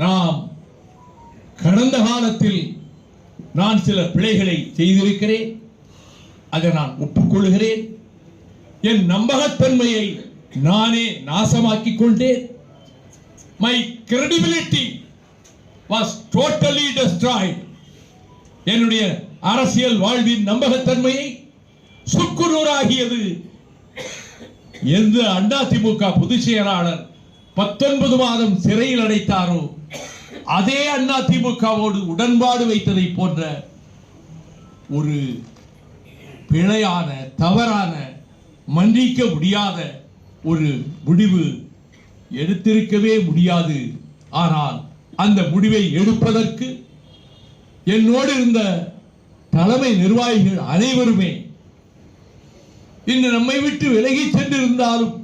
நாம் கடந்த காலத்தில் நான் சில பிழைகளை செய்திருக்கிறேன். அதை நான் ஒப்புக்கொள்கிறேன். என் நம்பகத்தன்மையை நானே நாசமாக்கிக் கொண்டேன். My credibility was totally destroyed. என்னுடைய அரசியல் வாழ்வின் நம்பகத்தன்மையை சுக்குநூறாகியது. எந்த அதிமுக பொதுச் செயலாளர் 19 மாதம் சிறையில் அடைத்தாரோ அதே அதிமுகவோடு உடன்பாடு வைத்ததை போன்ற ஒரு பிழையான, தவறான, மன்னிக்க முடியாத ஒரு முடிவு எடுத்திருக்கவே முடியாது. ஆனால் அந்த முடிவை எடுப்பதற்கு என்னோடு இருந்த தலைமை நிர்வாகிகள் அனைவருமே இன்று நம்மை விட்டு விலகி சென்றிருந்தாலும்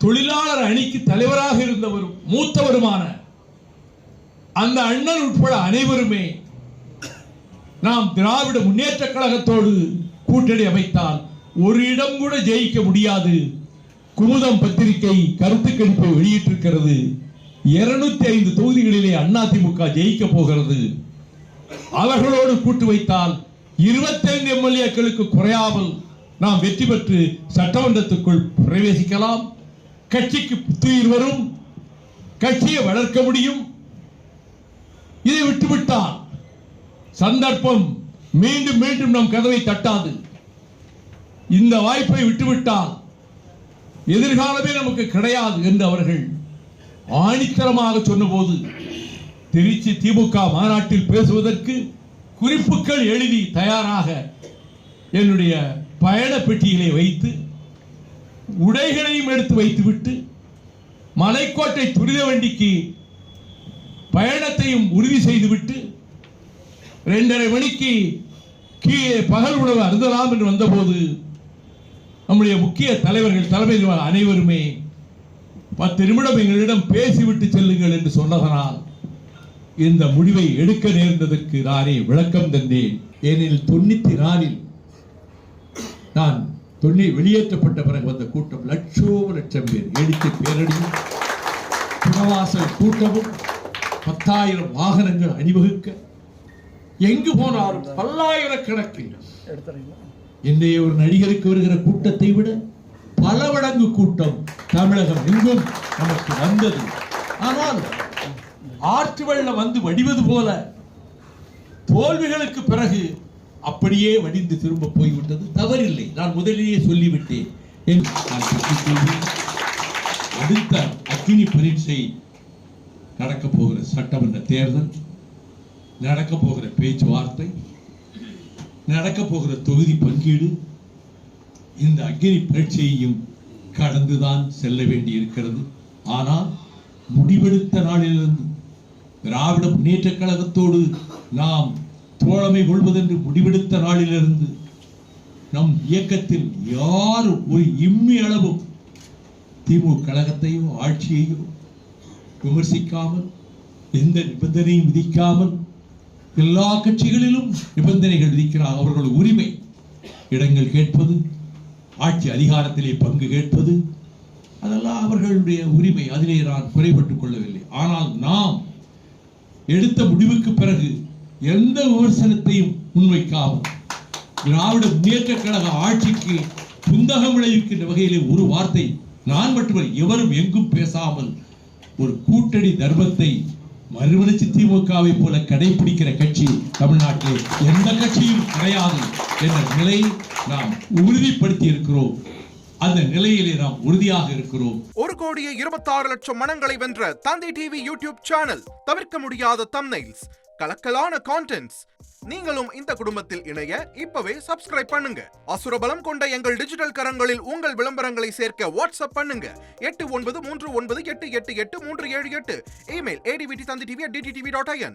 தொழிலாளர் அணிக்கு தலைவராக இருந்தவரும் மூத்தவருமான அந்த அண்ணன் உட்பட அனைவருமே நாம் திராவிட முன்னேற்ற கழகத்தோடு கூட்டணி அமைத்தால் ஒரு இடம் கூட ஜெயிக்க முடியாது. குமுதம் பத்திரிகை கருத்து கணிப்பை வெளியிட்டிருக்கிறது. 205 தொகுதிகளிலே அதிமுக ஜெயிக்க போகிறது. அவர்களோடு கூட்டு வைத்தால் 25 எம்எல்ஏக்களுக்கு குறையாமல் நாம் வெற்றி பெற்று சட்டமன்றத்துக்குள் பிரவேசிக்கலாம். கட்சிக்கு புத்துயிர் வரும். கட்சியை வளர்க்க முடியும். இதை விட்டுவிட்டால் சந்தர்ப்பம் மீண்டும் மீண்டும் நம் கதவை தட்டாது. இந்த வாய்ப்பை விட்டுவிட்டால் எதிர்காலமே நமக்கு கிடையாது என்று அவர்கள் ஆணித்தரமாக சொன்னபோது திருச்சி திமுக மாநாட்டில் பேசுவதற்கு குறிப்புகள் எழுதி தயாராக என்னுடைய பயண பெட்டியிலே வைத்து உடைகளையும் எடுத்து வைத்துவிட்டு மலைக்கோட்டை துரித வண்டிக்கு பயணத்தையும் உறுதி செய்துவிட்டு 2:30 மணிக்கு கீழே பகல் உணவு அருந்தலாம் என்று வந்தபோது நம்முடைய முக்கிய தலைவர்கள், தலைமை அனைவருமே 10 நிமிடம் எங்களிடம் பேசிவிட்டு செல்லுங்கள் என்று சொன்னதனால் இந்த முடிவை எடுக்க நேர்ந்ததற்கு நானே விளக்கம் தந்தேன். ஏனெனில் 94 நான் வெளியேற்றப்பட்ட பிறகு வந்த கூட்டம் லட்சம் பேர் எழுச்சி பேரணியும் புறவாசல் கூட்டமும் 10,000 வாகனங்கள் அணிவகுக்க எங்கு போனாலும் பல்லாயிரக்கணக்கில் இன்றைய ஒரு நடிகருக்கு வருகிற கூட்டத்தை விட பல மடங்கு கூட்டம் தமிழகம் எங்கும் நமக்கு வந்தது. ஆனால் ஆற்று வெள்ளம் வந்து வடிவது போல தோல்விகளுக்கு பிறகு அப்படியே வடிந்து திரும்ப போய்விட்டது. தவறில்லை, நான் முதலிலேயே சொல்லிவிட்டேன். அடுத்த அக்னி பரீட்சை, நடக்க போகிற சட்டமன்ற தேர்தல், நடக்க போகிற பேச்சுவார்த்தை, நடக்க போகிற தொகுதி பங்கீடு, இந்த அக்னி பரீட்சையையும் கடந்துதான் செல்ல வேண்டி இருக்கிறது. ஆனால் முடிவெடுத்த நாளிலிருந்து திராவிட முன்னேற்ற கழகத்தோடு நாம் தோழமை கொள்வதென்று முடிவெடுத்த நாளிலிருந்து நம் இயக்கத்தில் யாரும் ஒரு இம்மி அளவும் திமுக கழகத்தையோ ஆட்சியையோ விமர்சிக்காமல், எந்த நிபந்தனையும் விதிக்காமல், எல்லா கட்சிகளிலும் நிபந்தனைகள் விதிக்கிறார். அவர்கள் உரிமை, இடங்கள் கேட்பது, ஆட்சி அதிகாரத்திலே பங்கு கேட்பது, அதெல்லாம் அவர்களுடைய உரிமை. அதிலே நான் குறைபட்டுக் கொள்ளவில்லை. ஆனால் நாம் எடுத்த முடிவுக்கு பிறகு எந்த விமர்சனத்தையும் முன்வைக்காமல் திராவிட முன்னேற்ற கழக ஆட்சிக்கு புந்தகம் விளைவிக்கின்ற வகையிலே ஒரு வார்த்தை நான் மட்டுமல்ல எவரும் எங்கும் பேசாமல் ஒரு கூட்டணி தர்மத்தை மறுமலர்ச்சி திமுகவை போல கடைபிடிக்கிற கட்சி தமிழ்நாட்டிலே எந்த கட்சியும் கிடையாது என்ற நிலையை நாம் உறுதிப்படுத்தி இருக்கிறோம். அந்த நிலையிலே நாம் உறுதியாக இருக்கிறோம். 1,26,00,000 மனங்களை வென்ற தந்தி டிவி யூடியூப் சேனல், தவிர்க்க முடியாத தம்ப்நெயில்ஸ், கலக்கலான கான்டென்ட்ஸ். நீங்களும் இந்த குடும்பத்தில் இணைய இப்பவே சப்ஸ்கிரைப் பண்ணுங்க. அசுரபலம் கொண்ட எங்கள் டிஜிட்டல் கரங்களில் உங்கள் விளம்பரங்களை சேர்க்க வாட்ஸ்அப் பண்ணுங்க. 8939888378. Email advttv@dttv.in.